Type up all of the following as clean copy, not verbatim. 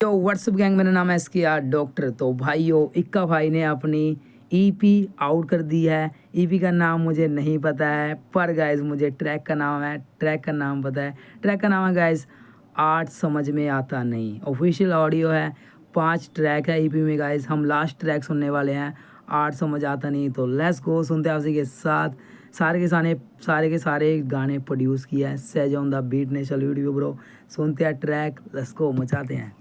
तो WhatsApp gang, मेरा नाम है SKR डॉक्टर। तो भाइयों, इक्का भाई ने अपनी ईपी आउट कर दी है। ईपी का नाम मुझे नहीं पता है, पर गाइज मुझे ट्रैक का नाम पता है। ट्रैक का नाम है गाइज आर्ट समझ में आता नहीं। ऑफिशियल ऑडियो है, 5 ट्रैक है ईपी में गाइज। हम लास्ट ट्रैक सुनने वाले हैं, आर्ट समझ आता नहीं। तो लेट्स गो, सुनते हैं आप के साथ। सारे के सारे गाने प्रोड्यूस किया है Sez on the beat national video bro. सुनते हैं ट्रैक, लेट्स गो, मचाते हैं।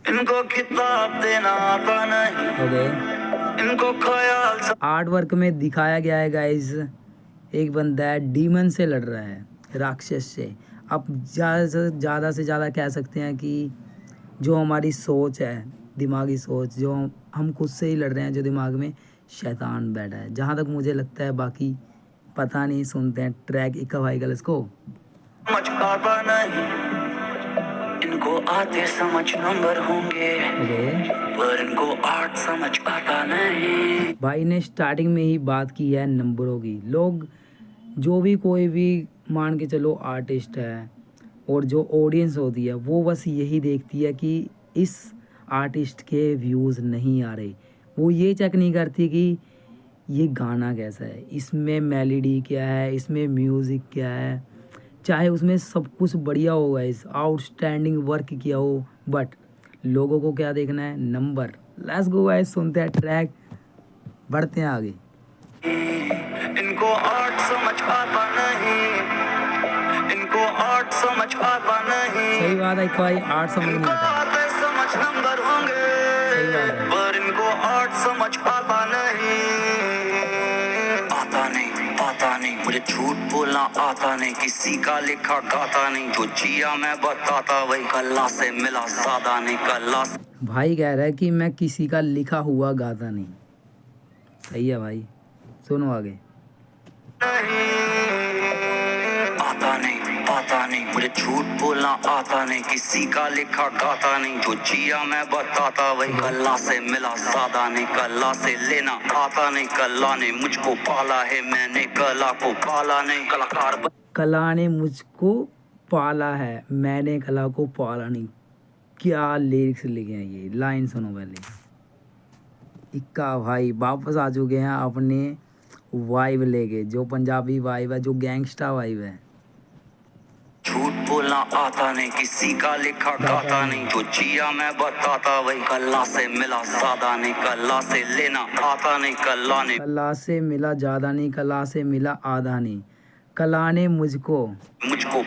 इनको खिताब देना आता नहीं, ओके, इनको ख्याल आर्ट वर्क में दिखाया गया है गाइस, एक बंदा है डीमन से लड़ रहा है, राक्षस से। अब ज़्यादा से ज़्यादा कह सकते हैं कि जो हमारी सोच है, दिमागी सोच, जो हम खुद से ही लड़ रहे हैं, जो दिमाग में शैतान बैठा है, जहाँ तक मुझे लगता है। बाकी पता नहीं, सुनते हैं ट्रैक इक्का भाई का, लेट्स गो। समझ आता नहीं, इनको आते समझ नंबर होंगे, पर इनको आर्ट समझ आता नहीं। भाई ने स्टार्टिंग में ही बात की है नंबरों की। लोग जो भी कोई भी मान के चलो आर्टिस्ट है, और जो ऑडियंस होती है वो बस यही देखती है कि इस आर्टिस्ट के व्यूज़ नहीं आ रहे। वो ये चेक नहीं करती कि ये गाना कैसा है, इसमें मेलोडी क्या है, इसमें म्यूज़िक क्या है। चाहे उसमें सब कुछ बढ़िया हो, गाइस आउटस्टैंडिंग वर्क किया हो, बट लोगों को क्या देखना है, नंबर। लेट्स गो गाइस, सुनते हैं ट्रैक, बढ़ते हैं आगे। इनको आर्ट समझ आता नहीं, इनको आर्ट समझ आता नहीं। सही बात है भाई, आर्ट समझ नहीं आता। आते समझ नंबर होंगे, सही बात है। पर इनको आर्ट समझ आता नहीं। आता नहीं, मुझे झूठ बोलना आता नहीं, किसी का लिखा गाता नहीं, जो जिया मैं बताता वही कल्ला से मिला सादा नहीं, कल्ला से। भाई कह रहा है कि मैं किसी का लिखा हुआ गाता नहीं। सही है भाई, सुनो आगे। आता नहीं, मुझे झूठ बोलना आता नहीं, किसी का लिखा गाता नहीं, जो जिया मैं बताता वही कल्ला से मिला सादा नहीं, कल्ला से लेना आता नहीं, कल्ला ने मुझको पाला है, मैंने कला को पाला नहीं। कला ने मुझको पाला है, मैंने कला को पाला नहीं। क्या लिरिक्स लिखे हैं, ये लाइन सुनो पहले। इक्का भाई वापस आ चुके हैं अपने वाइब लेके, जो पंजाबी वाइब है, जो गैंगस्टर वाइब है। झूठ बोलना आता नहीं, किसी का लिखा गाता नहीं, जो जिया मैं बताता वही कल्ला से मिला सादा नहीं, कल्ला से लेना आता नहीं, कला से मिला ज्यादा नहीं, कला से मिला आधा नहीं। कला ने मुझको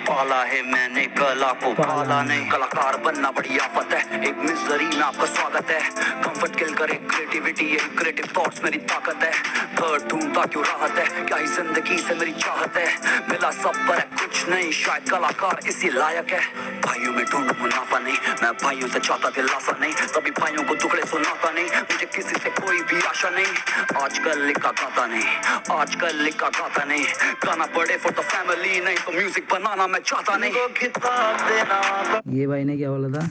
पाला है, मैंने कला को पाला नहीं। कलाकार बनना बड़ी आफत है, एक मिजरी में आपका स्वागत है। कंफर्ट किल करे क्रिएटिविटी, क्रिएटिव थॉट्स मेरी ताकत है। थर्ड ढूंढता क्यों राहत है, क्या ही जिंदगी से मेरी चाहत है। मिला सब पर है कुछ नहीं, शायद कलाकार इसी लायक है। भाइयों में ढूंढ मुनाफा नहीं, मैं भाइयों से चाहता दिलासा नहीं, तभी भाइयों को टुकड़े सुनाता नहीं, मुझे किसी से कोई भी आशा नहीं। आजकल लिखा गाता नहीं, आजकल लिखा गाता नहीं, गाना पड़े फॉर द फैमिली, नहीं तो म्यूजिक बनाना मैं चाहता नहीं। किताब देना। ये भाई ने क्या बोला था,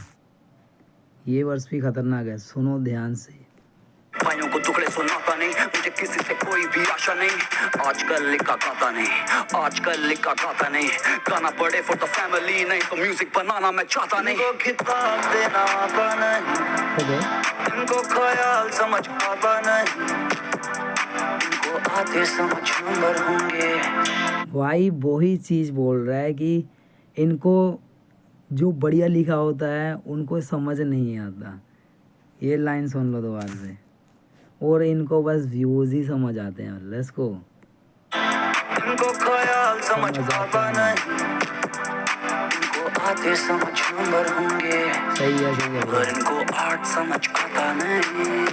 ये वर्स भी खतरनाक है, सुनो ध्यान से। भाइयों को टुकड़े सुनाता नहीं, मुझे किसी से कोई भी आशा नहीं। आजकल लिखा गाता नहीं, आजकल लिखा गाता नहीं, गाना पड़े फॉर द फैमिली, नहीं तो म्यूजिक बनाना मैं चाहता नहीं। इनको किताब देना आता नहीं, इनको ख्याल समझ आता नहीं, इनको आते समझ नंबर होंगे। भाई वही चीज़ बोल रहा है कि इनको जो बढ़िया लिखा होता है उनको समझ नहीं आता। ये लाइन सुन लो दोबारा से, और इनको बस व्यूज़ ही समझ आते हैं। Let's go. इनको ख्याल समझ आता नहीं, इनको आते समझ नंबर होंगे। सही है पर इनको आर्ट समझ आता नहीं,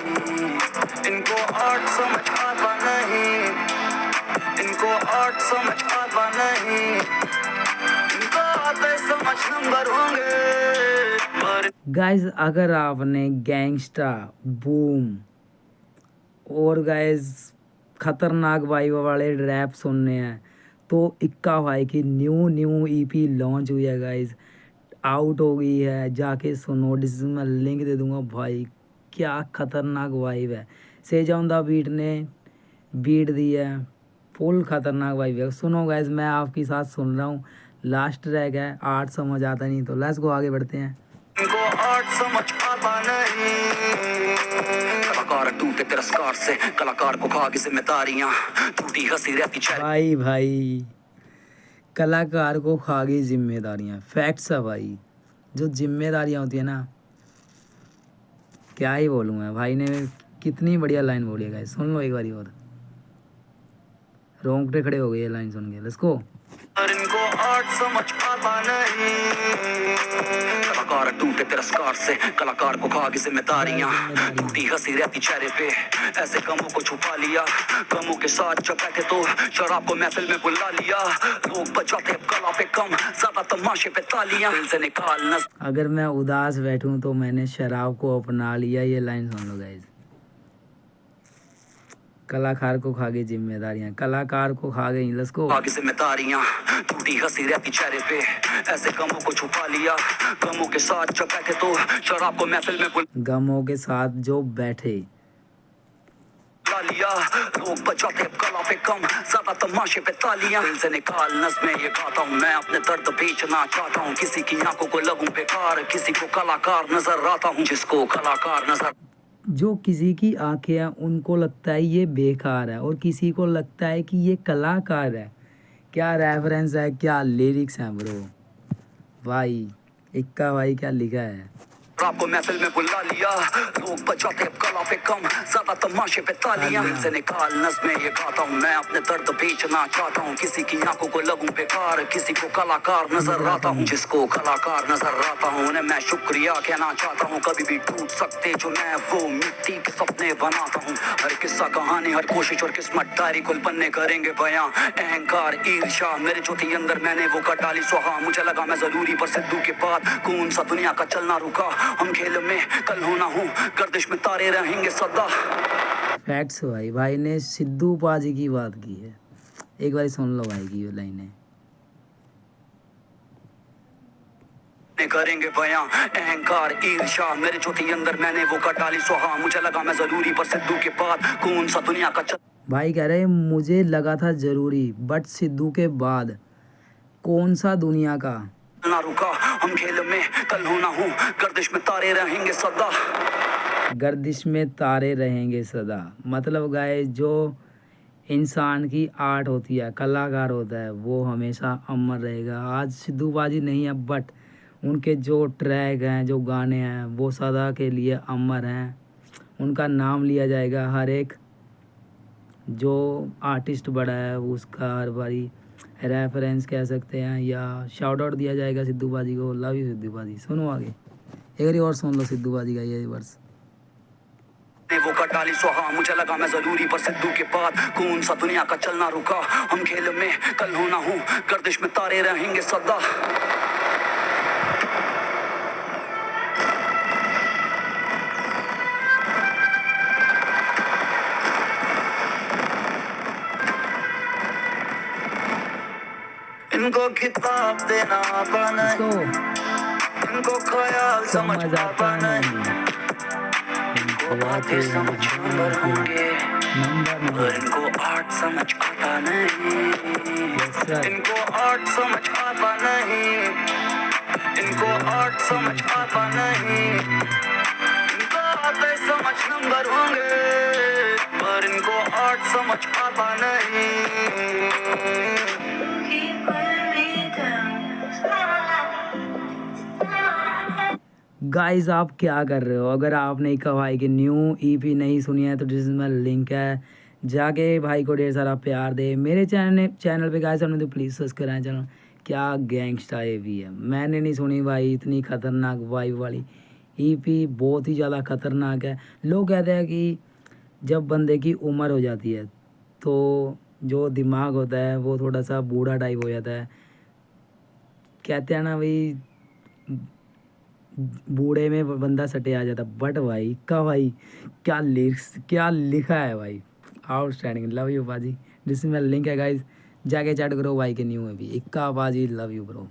इनको आर्ट समझ आता नहीं, इनको आर्ट समझ आता नहीं, इनको आते समझ नंबर होंगे। पर गाइस, अगर आपने गैंगस्टर, बूम और गाइस खतरनाक वाइब वाले रैप सुनने हैं, तो इक्का भाई की न्यू ईपी लॉन्च हुई है गाइस, आउट हो गई है, जाके सुनो। डिस्क्रिप्शन में लिंक दे दूंगा भाई। क्या खतरनाक वाइब है, सेजाउन द बीट ने बीट दी है, फुल खतरनाक वाइब है। सुनो गाइस, मैं आपके साथ सुन रहा हूँ। लास्ट ट्रैक है, आर्ट समझ आता नहीं। तो लेट्स गो, आगे बढ़ते हैं। इनको आर्ट समझ आता नहीं। कलाकार टूटे तिरस्कार से, कलाकार को खा की जिम्मेदारियां, टूटी हंसी रहती चेहरे। भाई भाई कलाकार को खा गई जिम्मेदारियाँ, फैक्ट्स है भाई। जो जिम्मेदारियाँ होती है ना, क्या ही बोलूँ मैं, भाई ने कितनी बढ़िया लाइन बोली है गाइस, सुन लो एक बारी और, रोंगटे खड़े हो गए ये लाइन सुन के। Let's go. पर इनको आर्ट समझ आता नहीं। कलाकार टूटे तिरस्कार से, कलाकार को खा की जिम्मेदारियां, टूटी हंसी रहती चेहरे पे, ऐसे गमों को छुपा लिया। गमों के साथ जब बैठे तो शराब को महफिल में बुला लिया। लोग बजाते अब कला पे कम, ज्यादा तमाशे पे तालियां। दिल से निकाल नस। अगर मैं उदास बैठूं तो मैंने शराब को अपना लिया, ये लाइन सुन लो गाइस। कलाकार को खा गई जिम्मेदारियां, कलाकार को खा गई। Let's go. आगे जिम्मेदारियां, टूटी हंसी रहती चेहरे पे, ऐसे गमों को छुपा लिया। गमों के साथ जब बैठे तो शराब को महफिल में बुला गमों के साथ जो बैठे लिया। लोग बजाते अब कला पे कम, ज्यादा तमाशे पे तालियां। दिल से निकाल नज़्में ये गाता हूँ मैं, अपने दर्द बेचना चाहता हूँ। किसी की आंखों को लगूं बेकार, किसी को कलाकार नजर आता हूँ। जिसको कलाकार नजर, जो किसी की आंखें हैं उनको लगता है ये बेकार है, और किसी को लगता है कि ये कलाकार है। क्या रेफरेंस है, क्या लिरिक्स हैं ब्रो। भाई इक्का भाई क्या लिखा है। आपको महफिल में बुला लिया। लोग बजाते अब कला पे कम, ज्यादा तमाशे पे तालियां। दिल से निकाल नज़्में ये गाता हूँ मैं, अपने दर्द बेचना चाहता हूँ। किसी की आंखों को लगूं बेकार, किसी को कलाकार नजर आता हूँ। जिसको कलाकार नजर आता हूँ उन्हें मैं शुक्रिया कहना चाहता हूँ। कभी भी टूट सकते जो मैं वो मिट्टी के सपने बनाता हूँ। हर किस्सा कहानी, हर कोशिश और किस्मत डायरी कुल पन्ने करेंगे बयां। अहंकार ईर्ष्या मेरे जो थी अंदर, मैंने वो कर डाली स्वाहा। मुझे लगा मैं जरूरी, पर सिद्धू के बाद कौन सा दुनिया का चलना रुका। हम खेल में कल होना हूँ, गर्दिश में तारे रहेंगे सदा। फैक्ट्स भाई, भाई ने सिद्धू पाजी की बात की है। एक बार सुन लो भाई की ये लाइनें। करेंगे बयां। अहंकार ईर्ष्या मेरे जो थी अंदर, मैंने वो कर डाली स्वाहा। मुझे लगा मैं जरूरी, पर सिद्धू के बाद कौन सा दुनिया का भाई कह रहे मुझे लगा था जरूरी, बट सिद्धू के बाद कौन सा दुनिया का ना रुका। हम खेल में कल होना हूँ, गर्दिश में तारे रहेंगे सदा। गर्दिश में तारे रहेंगे सदा। मतलब गाय जो इंसान की आर्ट होती है, कलाकार होता है, वो हमेशा अमर रहेगा। आज सिद्धू बाजी नहीं है, बट उनके जो ट्रैक हैं, जो गाने हैं, वो सदा के लिए अमर हैं। उनका नाम लिया जाएगा, हर एक जो आर्टिस्ट बड़ा है उसका हर बारी रेफरेंस कह सकते हैं, या शाउट आउट दिया जाएगा सिद्धू बाजी को। लव यू सिद्धू बाजी। सुनो आगे एक बारी और सुन लो सिद्धू बाजी का ये वर्स। वो कर डाली स्वाहा। मुझे लगा मैं जरूरी, पर सिद्धू के बाद कौन सा दुनिया का चलना रुका। हम खेल में कल होना हूँ, गर्दिश में तारे रहेंगे सदा। इनको किताब देना आता नहीं, इनको ख्याल समझ आता नहीं। इनको बातें समझ नंबर होंगे, पर इनको आर्ट समझ आता नहीं। इनको आर्ट समझ आता नहीं, इनको आर्ट समझ आता नहीं। इनको बातें समझ नंबर होंगे, पर इनको आर्ट समझ आता नहीं। गाइस आप क्या कर रहे हो? अगर आपने इक्का भाई की न्यू ईपी नहीं सुनी है तो डिस्क्रिप्शन में लिंक है, जाके भाई को ढेर सारा प्यार दे। मेरे चैनल पे गाइस हमने तो प्लीज़ सब्सक्राइब चैनल। क्या गैंगस्टर ईपी है, मैंने नहीं सुनी भाई, इतनी खतरनाक वाइब वाली ईपी, बहुत ही ज़्यादा खतरनाक है। लोग कहते हैं कि जब बंदे की उम्र हो जाती है तो जो दिमाग होता है वो थोड़ा सा बूढ़ा टाइप हो जाता है। कहते हैं ना भाई, बूढ़े में बंदा सटे आ जाता। बट भाई का भाई क्या लिरिक्स, क्या लिखा है भाई, आउटस्टैंडिंग। लव यू बाजी। जिसमें लिंक है गाइस, जाके चैट करो भाई के न्यू में भी। इक्का बाजी लव यू ब्रो।